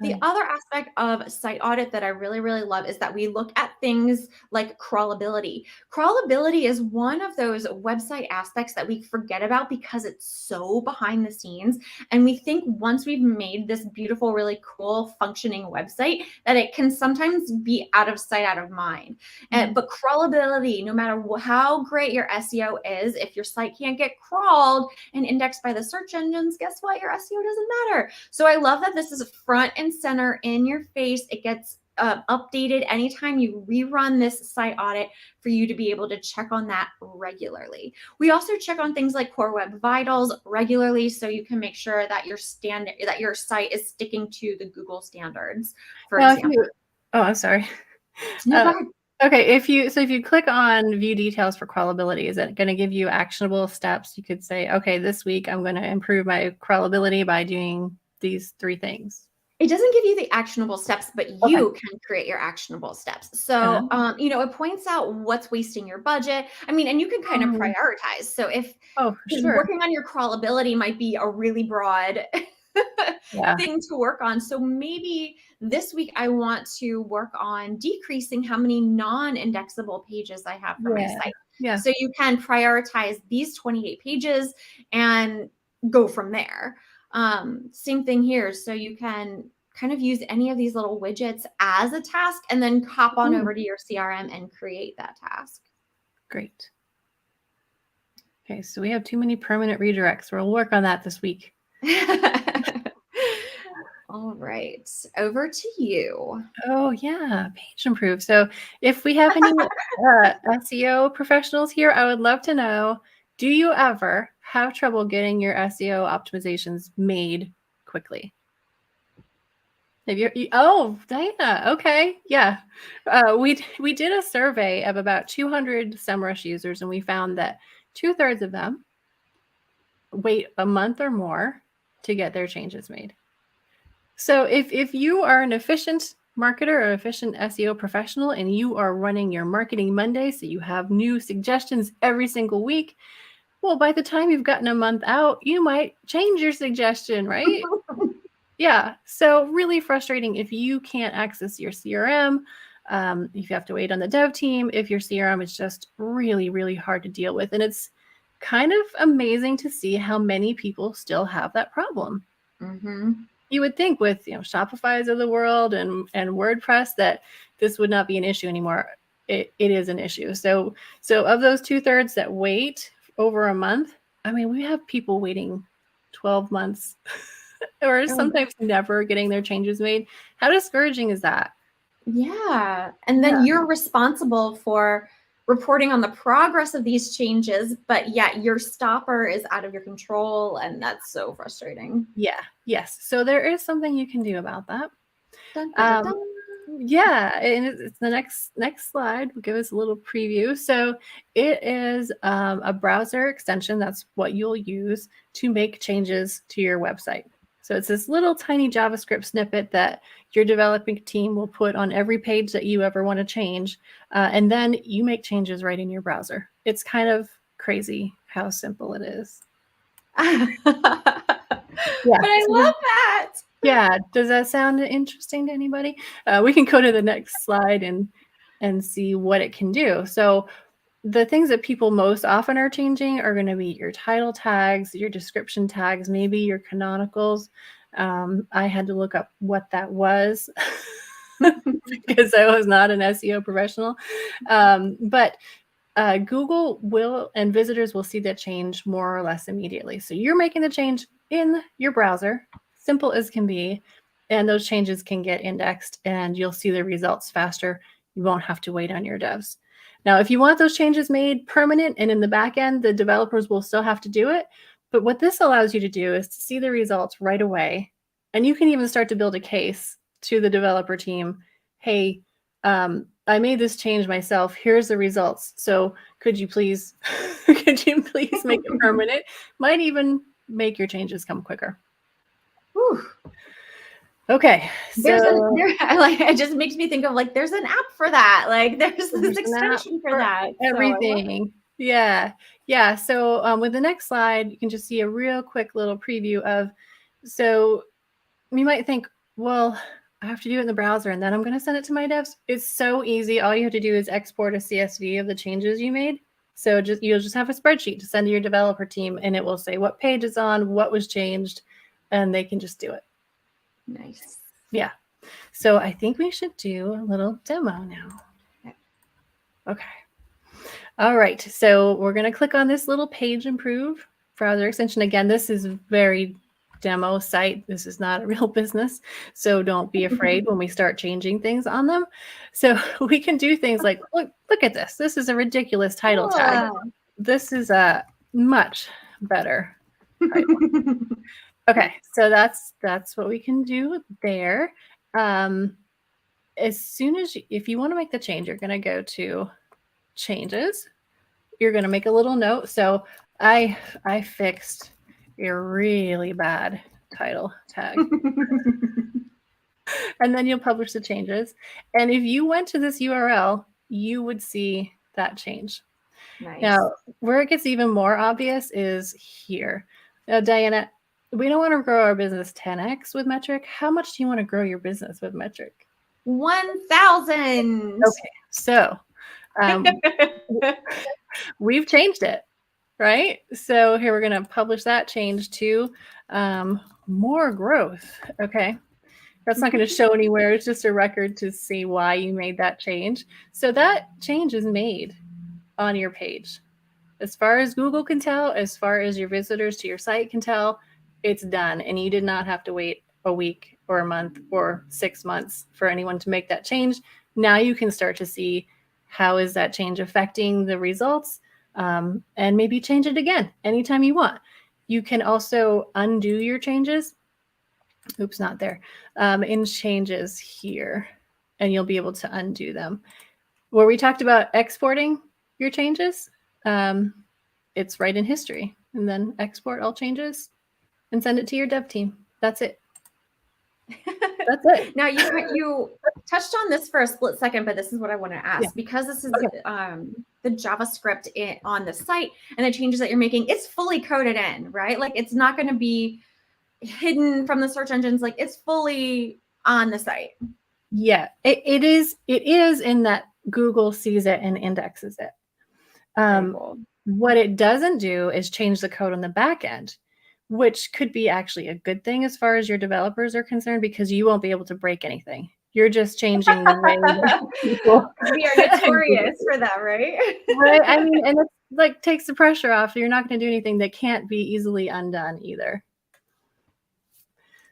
The other aspect of site audit that I really, really love is that we look at things like crawlability. Crawlability is one of those website aspects that we forget about because it's so behind the scenes. And we think once we've made this beautiful, really cool functioning website, that it can sometimes be out of sight, out of mind. But crawlability, no matter how great your SEO is, if your site can't get crawled and indexed by the search engines, guess what? Your SEO doesn't matter. So I love that this is front and center in your face. It gets updated anytime you rerun this site audit, for you to be able to check on that regularly. We also check on things like Core Web Vitals regularly, so you can make sure that your site is sticking to the Google standards, for example. I'm sorry. No, go ahead. Okay, if you click on view details for crawlability, is it going to give you actionable steps? You could say, okay, this week I'm going to improve my crawlability by doing these 3 things. It doesn't give you the actionable steps, but you can create your actionable steps. So, you know, it points out what's wasting your budget. I mean, and you can kind of prioritize. So if working on your crawlability might be a really broad thing to work on. So maybe this week I want to work on decreasing how many non-indexable pages I have for my site. Yeah. So you can prioritize these 28 pages and go from there. Same thing here. So you can kind of use any of these little widgets as a task, and then hop on over to your CRM and create that task. Great. Okay, so we have too many permanent redirects. We'll work on that this week. All right, over to you. Oh yeah, page improve. So if we have any SEO professionals here, I would love to know, do you ever have trouble getting your SEO optimizations made quickly? Diana, okay, yeah. We did a survey of about 200 Semrush users, and we found that 2/3 of them wait a month or more to get their changes made. So if you are an efficient marketer or efficient SEO professional, and you are running your Marketing Monday, so you have new suggestions every single week, well, by the time you've gotten a month out, you might change your suggestion, right? Yeah. So really frustrating if you can't access your CRM, if you have to wait on the dev team, if your CRM is just really, really hard to deal with. And it's kind of amazing to see how many people still have that problem. You would think with Shopify's of the world and WordPress that this would not be an issue anymore. it is an issue. So of those 2/3 that wait over a month, I mean, we have people waiting 12 months or sometimes never getting their changes made. How discouraging is that? Yeah. And then you're responsible for reporting on the progress of these changes, but yet your stopper is out of your control. And that's so frustrating. Yeah. Yes. So there is something you can do about that. Dun, dun, dun, dun. Yeah, and it's the next slide will give us a little preview. So it is a browser extension. That's what you'll use to make changes to your website. So it's this little tiny JavaScript snippet that your developing team will put on every page that you ever want to change. And then you make changes right in your browser. It's kind of crazy how simple it is. But I love that. Yeah. Does that sound interesting to anybody? We can go to the next slide and see what it can do. So the things that people most often are changing are going to be your title tags, your description tags, maybe your canonicals. I had to look up what that was because I was not an SEO professional. But Google will and visitors will see that change more or less immediately. So you're making the change in your browser, simple as can be, and those changes can get indexed and you'll see the results faster. You won't have to wait on your devs. Now, if you want those changes made permanent and in the back end, the developers will still have to do it. But what this allows you to do is to see the results right away. And you can even start to build a case to the developer team. Hey, I made this change myself. Here's the results. So could you please make it permanent? Might even make your changes come quicker. Whew. Okay. So it just makes me think of like, there's an app for that. Like there's this extension for that. Everything. So yeah. Yeah. So with the next slide, you can just see a real quick little preview of, so you might think, well, I have to do it in the browser and then I'm going to send it to my devs. It's so easy. All you have to do is export a CSV of the changes you made. So you'll just have a spreadsheet to send to your developer team and it will say what page it's on, what was changed, and they can just do it. Nice. Yeah. So I think we should do a little demo now. Okay. All right. So we're going to click on this little page improve browser extension. Again, this is very demo site. This is not a real business. So don't be afraid when we start changing things on them. So we can do things like, look at this. This is a ridiculous title tag. This is a much better title. Okay. So that's what we can do there. As soon as if you want to make the change, you're going to go to changes. You're going to make a little note. So I fixed a really bad title tag. And then you'll publish the changes. And if you went to this URL, you would see that change. Nice. Now, where it gets even more obvious is here. Now, Diana, we don't want to grow our business 10x with Metric. How much do you want to grow your business with Metric? 1,000. Okay, so we've changed it, right? So here we're going to publish that change to more growth. Okay, that's not going to show anywhere. It's just a record to see why you made that change. So that change is made on your page. As far as Google can tell, as far as your visitors to your site can tell, it's done. And you did not have to wait a week or a month or 6 months for anyone to make that change. Now you can start to see how is that change affecting the results, and maybe change it again anytime you want. You can also undo your changes. Oops, not there. In changes here, and you'll be able to undo them. Where we talked about exporting your changes, it's right in history, and then export all changes and send it to your dev team. That's it. That's it. Now you touched on this for a split second, but this is what I want to ask, because this is the JavaScript on the site and the changes that you're making. It's fully coded in, right? Like it's not going to be hidden from the search engines. Like it's fully on the site. Yeah, it is in that Google sees it and indexes it. Cool. What it doesn't do is change the code on the back end, which could be actually a good thing as far as your developers are concerned, because you won't be able to break anything. You're just changing the way that people We are notorious for that, right? right? I mean, and it's like takes the pressure off. You're not going to do anything that can't be easily undone either.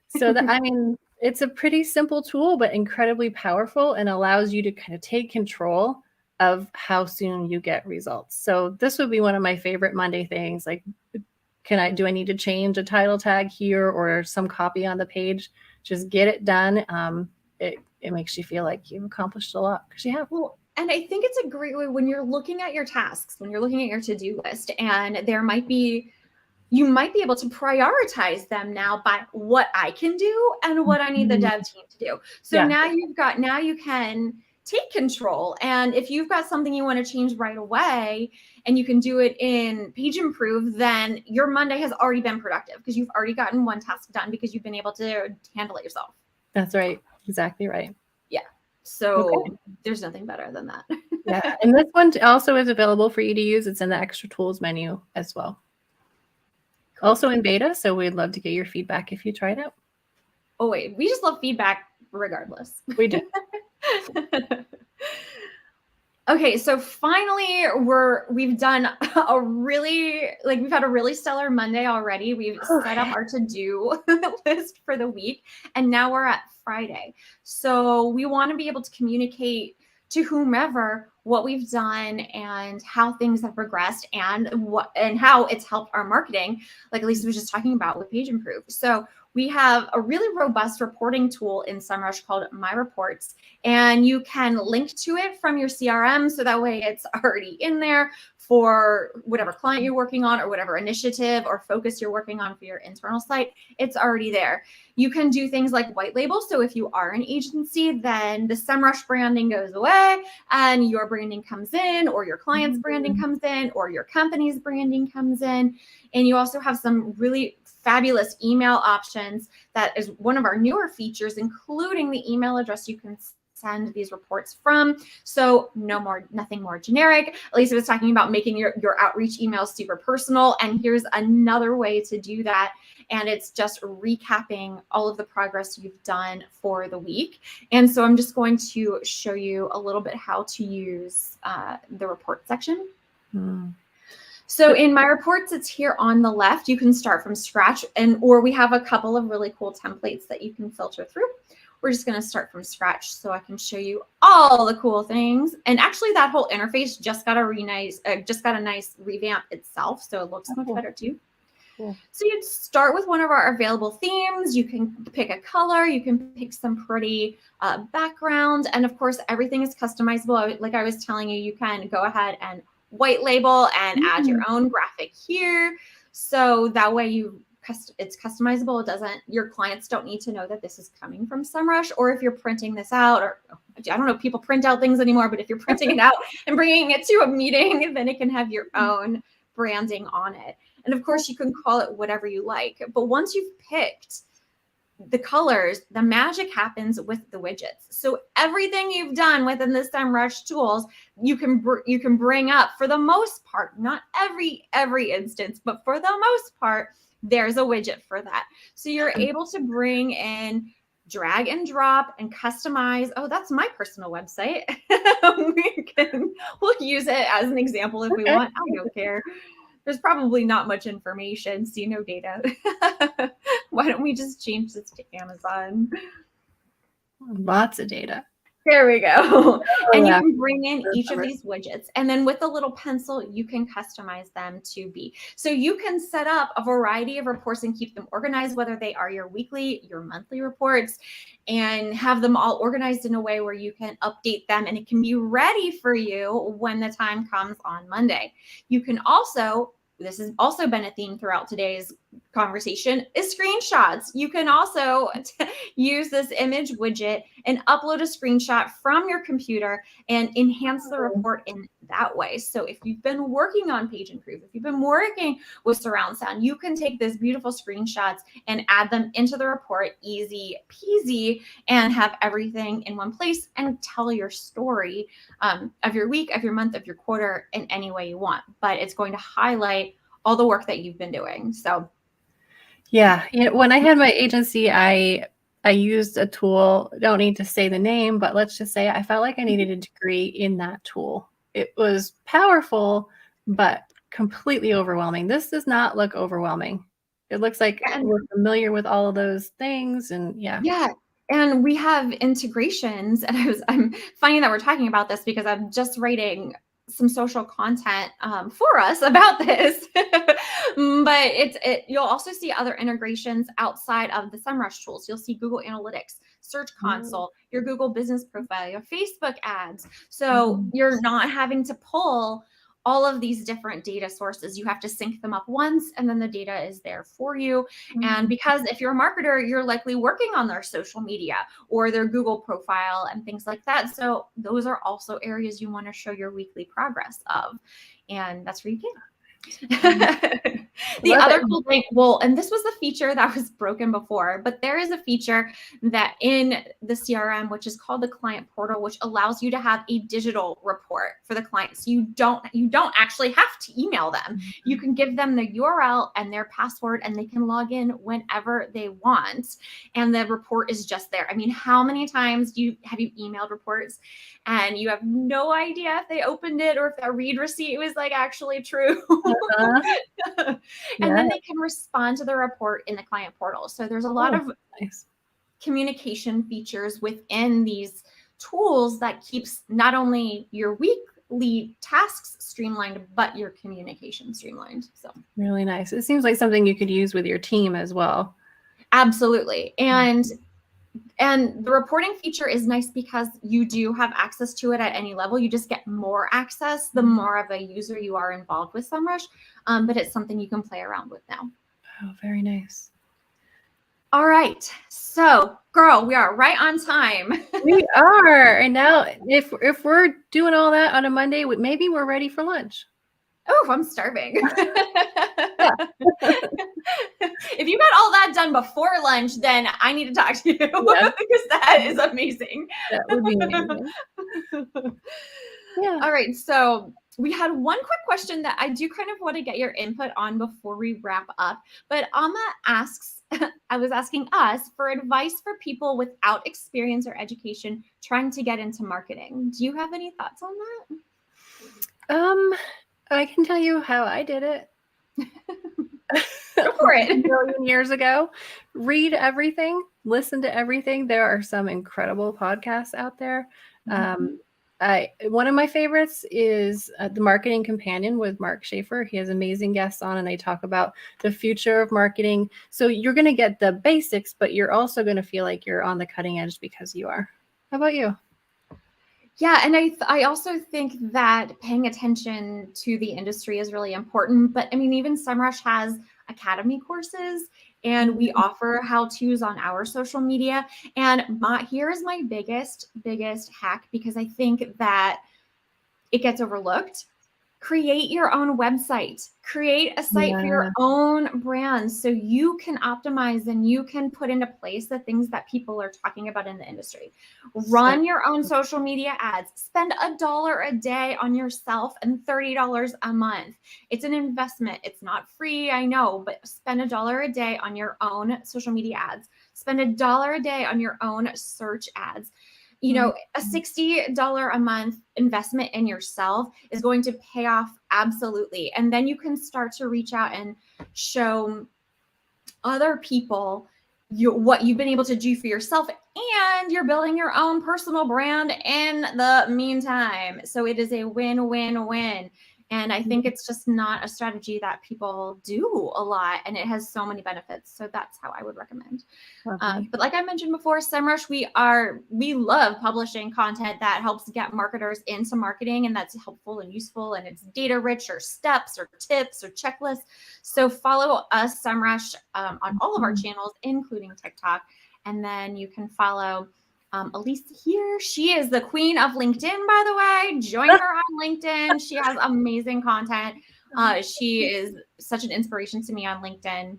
So that, I mean, it's a pretty simple tool, but incredibly powerful and allows you to kind of take control of how soon you get results. So this would be one of my favorite Monday things. Like, do I need to change a title tag here or some copy on the page? Just get it done. It makes you feel like you've accomplished a lot because you have. Well, and I think it's a great way when you're looking at your tasks, when you're looking at your to-do list, and you might be able to prioritize them now by what I can do and what I need the dev team to do. So now you can take control. And if you've got something you want to change right away and you can do it in Page Improve, then your Monday has already been productive because you've already gotten one task done because you've been able to handle it yourself. That's right. Exactly right. Yeah. So there's nothing better than that. Yeah. And this one also is available for you to use. It's in the extra tools menu as well. Cool. Also in beta. So we'd love to get your feedback if you try it out. Oh, wait. We just love feedback regardless. We do. Okay, so finally we've done we've had a really stellar Monday already. We've set up our to-do list for the week, and now we're at Friday. So we want to be able to communicate to whomever what we've done and how things have progressed and how it's helped our marketing, like Alisa was just talking about with Page Improve. So we have a really robust reporting tool in Semrush called My Reports, and you can link to it from your CRM. So that way it's already in there for whatever client you're working on or whatever initiative or focus you're working on for your internal site. It's already there. You can do things like white label. So if you are an agency, then the Semrush branding goes away and your branding comes in, or your client's branding comes in, or your company's branding comes in. And you also have some really fabulous email options. That is one of our newer features, including the email address you can send these reports from. So nothing more generic. Alisa was talking about making your outreach emails super personal. And here's another way to do that. And it's just recapping all of the progress you've done for the week. And so I'm just going to show you a little bit how to use the report section. So in My Reports, it's here on the left. You can start from scratch, or we have a couple of really cool templates that you can filter through. We're just going to start from scratch so I can show you all the cool things. And actually, that whole interface just got a nice revamp itself, so it looks much better too. Cool. So you'd start with one of our available themes. You can pick a color. You can pick some pretty background, and of course, everything is customizable. Like I was telling you, you can go ahead and white label and add your own graphic here. So that way it's customizable. Your clients don't need to know that this is coming from Semrush, or if you're printing this out, or I don't know if people print out things anymore, but if you're printing it out and bringing it to a meeting, then it can have your own branding on it. And of course you can call it whatever you like, but once you've picked the colors, the magic happens with the widgets. So everything you've done within the Semrush tools, you can bring up, for the most part, not every instance, but for the most part, there's a widget for that. So you're able to bring in, drag and drop and customize. Oh, that's my personal website. We'll use it as an example if we want. I don't care. There's probably not much information, see no data. Why don't we just change this to Amazon? Lots of data. There we go. And you can bring in each of these widgets. And then with the little pencil, you can customize them to be. So you can set up a variety of reports and keep them organized, whether they are your weekly, your monthly reports, and have them all organized in a way where you can update them and it can be ready for you when the time comes on Monday. You can also, this has also been a theme throughout today's conversation, is screenshots. You can also use this image widget and upload a screenshot from your computer and enhance the report in that way. So if you've been working on Page Improve, if you've been working with surround sound, you can take these beautiful screenshots and add them into the report, easy peasy, and have everything in one place and tell your story of your week, of your month, of your quarter in any way you want. But it's going to highlight all the work that you've been doing. So yeah, when I had my agency, I I used a tool, don't need to say the name, but let's just say I felt like I needed a degree in that tool. It was powerful, but completely overwhelming. This does not look overwhelming. It looks like And we're familiar with all of those things, and yeah. yeah. And we have integrations, and I'm finding that we're talking about this because I'm just writing some social content for us about this. But you'll also see other integrations outside of the Semrush tools. You'll see Google Analytics, Search Console, your Google Business Profile, your Facebook ads. So you're not having to pull all of these different data sources. You have to sync them up once, and then the data is there for you. And because if you're a marketer, you're likely working on their social media or their Google profile and things like that. So those are also areas you want to show your weekly progress of. And that's where you can. The other cool thing, well, and this was the feature that was broken before, but there is a feature that in the CRM, which is called the client portal, which allows you to have a digital report for the client. So you don't actually have to email them. You can give them the URL and their password, and they can log in whenever they want. And the report is just there. I mean, how many times have you emailed reports and you have no idea if they opened it or if that read receipt was like actually true? And then they can respond to the report in the client portal. So there's a lot of communication features within these tools that keeps not only your weekly tasks streamlined, but your communication streamlined. So really nice. It seems like something you could use with your team as well. Absolutely. And the reporting feature is nice because you do have access to it at any level. You just get more access the more of a user you are involved with Semrush, but it's something you can play around with now. Oh, very nice. All right. So, girl, we are right on time. We are. And now if we're doing all that on a Monday, maybe we're ready for lunch. Oh, I'm starving. If you got all that done before lunch, then I need to talk to you because that is amazing. That would be amazing. All right. So we had one quick question that I do kind of want to get your input on before we wrap up. But Amma asks, I was asking us for advice for people without experience or education trying to get into marketing. Do you have any thoughts on that? I can tell you how I did it. Go for it. A million years ago. Read everything, listen to everything. There are some incredible podcasts out there. One of my favorites is The Marketing Companion with Mark Schaefer. He has amazing guests on, and they talk about the future of marketing. So you're going to get the basics, but you're also going to feel like you're on the cutting edge because you are. How about you? Yeah, and I also think that paying attention to the industry is really important. But I mean, even Semrush has academy courses, and we offer how-tos on our social media. And here is my biggest hack, because I think that it gets overlooked. Create your own website. Create a site for your own brand so you can optimize and you can put into place the things that people are talking about in the industry. Run your own social media ads. Spend $1 a day on yourself and $30 a month. It's an investment. It's not free, I know, but spend $1 a day on your own social media ads. Spend $1 a day on your own search ads. You know, a $60 a month investment in yourself is going to pay off absolutely. And then you can start to reach out and show other people what you've been able to do for yourself, and you're building your own personal brand in the meantime. So it is a win-win-win. And I think it's just not a strategy that people do a lot, and it has so many benefits. So that's how I would recommend. But like I mentioned before, Semrush, we love publishing content that helps get marketers into marketing, and that's helpful and useful, and it's data rich, or steps or tips or checklists. So follow us, Semrush, on all of our channels, including TikTok. And then you can follow Alisa here. She is the queen of LinkedIn, by the way. Join her on LinkedIn. She has amazing content. She is such an inspiration to me on LinkedIn.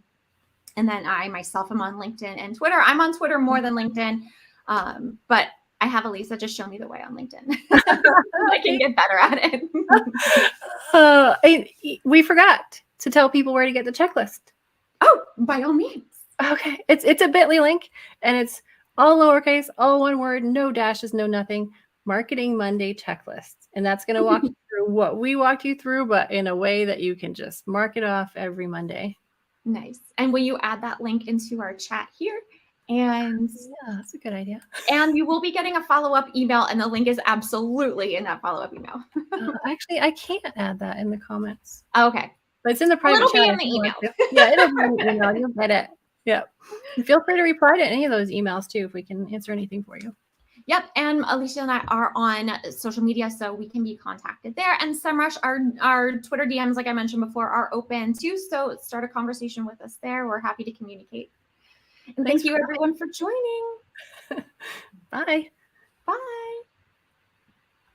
And then I myself am on LinkedIn and Twitter. I'm on Twitter more than LinkedIn. But I have Alisa just show me the way on LinkedIn. I can get better at it. We forgot to tell people where to get the checklist. Oh, by all means. Okay. It's a bit.ly link, and it's all lowercase, all one word, no dashes, no nothing. Marketing Monday checklists. And that's going to walk you through what we walked you through, but in a way that you can just mark it off every Monday. Nice. And will you add that link into our chat here? And yeah, that's a good idea. And you will be getting a follow-up email, and the link is absolutely in that follow-up email. Actually, I can't add that in the comments. Okay. But it's in the private it'll chat. Be in the email. Yeah, it'll be in the email. You'll get it. Yeah. And feel free to reply to any of those emails too if we can answer anything for you. Yep. And Alisa and I are on social media, so we can be contacted there. And Semrush, our Twitter DMs, like I mentioned before, are open too. So start a conversation with us there. We're happy to communicate. And thank you everyone for joining. Bye. Bye.